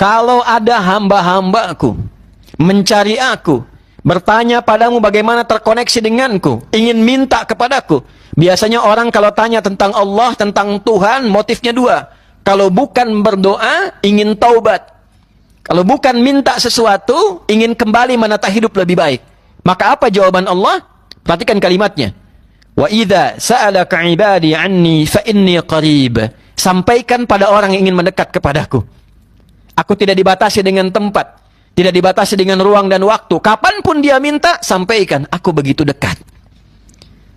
Kalau ada hamba-hambaku mencari aku, bertanya padamu bagaimana terkoneksi denganku, ingin minta kepadaku. Biasanya orang kalau tanya tentang Allah, tentang Tuhan, motifnya dua. Kalau bukan berdoa, ingin taubat. Kalau bukan minta sesuatu, ingin kembali menata hidup lebih baik. Maka apa jawaban Allah? Perhatikan kalimatnya. Wa idza sa'alaka 'ibadi 'anni fa inni qarib. Sampaikan pada orang yang ingin mendekat kepadaku. Aku tidak dibatasi dengan tempat, tidak dibatasi dengan ruang dan waktu. Kapanpun dia minta, sampaikan. Aku begitu dekat.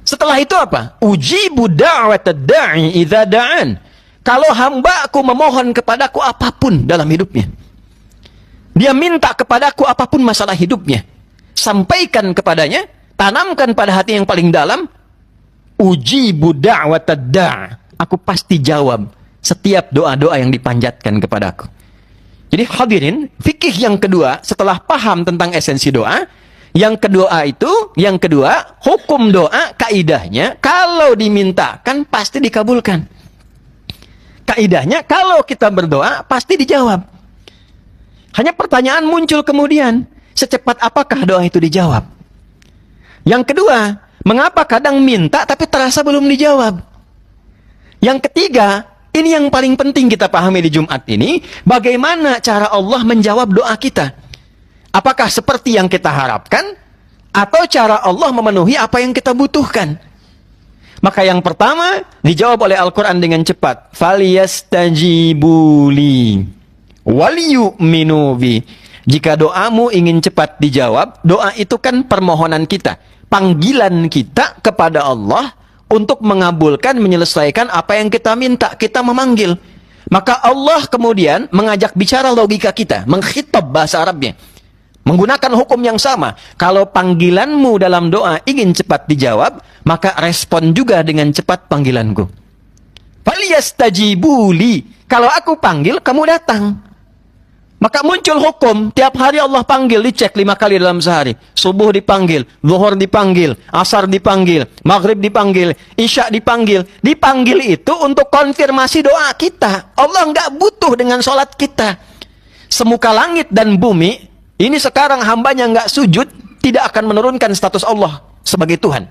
Setelah itu apa? Ujibu da'watad da'i idza da'an. Kalau hamba-Ku memohon kepadaku apapun dalam hidupnya, dia minta kepadaku apapun masalah hidupnya, sampaikan kepadanya, tanamkan pada hati yang paling dalam, ujibu da'watad da'. Aku pasti jawab setiap doa-doa yang dipanjatkan kepadaku. Jadi hadirin, fikih yang kedua setelah paham tentang esensi doa, yang kedua, hukum doa kaidahnya kalau dimintakan pasti dikabulkan. Kaidahnya kalau kita berdoa pasti dijawab. Hanya pertanyaan muncul kemudian, secepat apakah doa itu dijawab? Yang kedua, mengapa kadang minta tapi terasa belum dijawab? Yang ketiga, ini yang paling penting kita pahami di Jumat ini, bagaimana cara Allah menjawab doa kita? Apakah seperti yang kita harapkan, atau cara Allah memenuhi apa yang kita butuhkan? Maka yang pertama, dijawab oleh Al-Quran dengan cepat. Faliyastajibuli waliyu'minu bi. Jika doamu ingin cepat dijawab, doa itu kan permohonan kita, panggilan kita kepada Allah untuk mengabulkan, menyelesaikan apa yang kita minta. Kita memanggil. Maka Allah kemudian mengajak bicara logika kita, mengkhitab bahasa Arabnya, menggunakan hukum yang sama. Kalau panggilanmu dalam doa ingin cepat dijawab, maka respon juga dengan cepat panggilanku. Faliyastajibuli. Kalau aku panggil, kamu datang. Maka muncul hukum, tiap hari Allah panggil, dicek 5 kali dalam sehari. Subuh dipanggil, zuhur dipanggil, asar dipanggil, maghrib dipanggil, isya dipanggil. Dipanggil itu untuk konfirmasi doa kita. Allah nggak butuh dengan sholat kita. Semuka langit dan bumi, ini sekarang hambanya nggak sujud, tidak akan menurunkan status Allah sebagai Tuhan.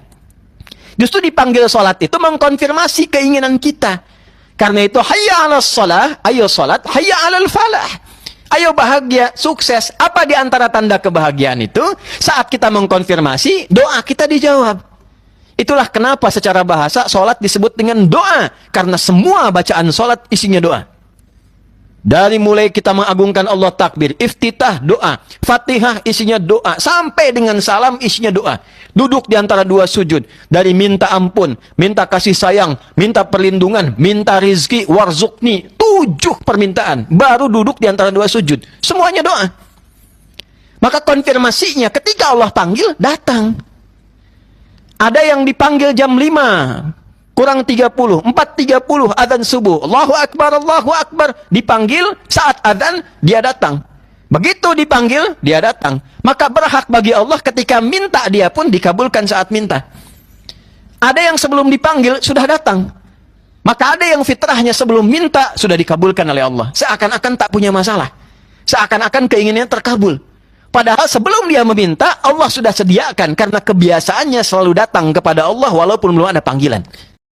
Justru dipanggil sholat itu mengkonfirmasi keinginan kita. Karena itu, hayya 'alas shalah, ayo sholat, hayya 'alal falah. Ayo bahagia, sukses. Apa di antara tanda kebahagiaan itu? Saat kita mengkonfirmasi, doa kita dijawab. Itulah kenapa secara bahasa sholat disebut dengan doa. Karena semua bacaan sholat isinya doa. Dari mulai kita mengagungkan Allah takbir, iftitah doa, fatihah isinya doa, sampai dengan salam isinya doa. Duduk di antara dua sujud, dari minta ampun, minta kasih sayang, minta perlindungan, minta rizki, warzukni, 7 permintaan, baru duduk di antara dua sujud. Semuanya doa. Maka konfirmasinya ketika Allah panggil, datang. Ada yang dipanggil jam 5. Kurang 30, 4.30 adzan subuh. Allahu Akbar, Allahu Akbar. Dipanggil, saat adzan, dia datang. Begitu dipanggil, dia datang. Maka berhak bagi Allah ketika minta, dia pun dikabulkan saat minta. Ada yang sebelum dipanggil, sudah datang. Maka ada yang fitrahnya sebelum minta, sudah dikabulkan oleh Allah. Seakan-akan tak punya masalah. Seakan-akan keinginannya terkabul. Padahal sebelum dia meminta, Allah sudah sediakan. Karena kebiasaannya selalu datang kepada Allah walaupun belum ada panggilan.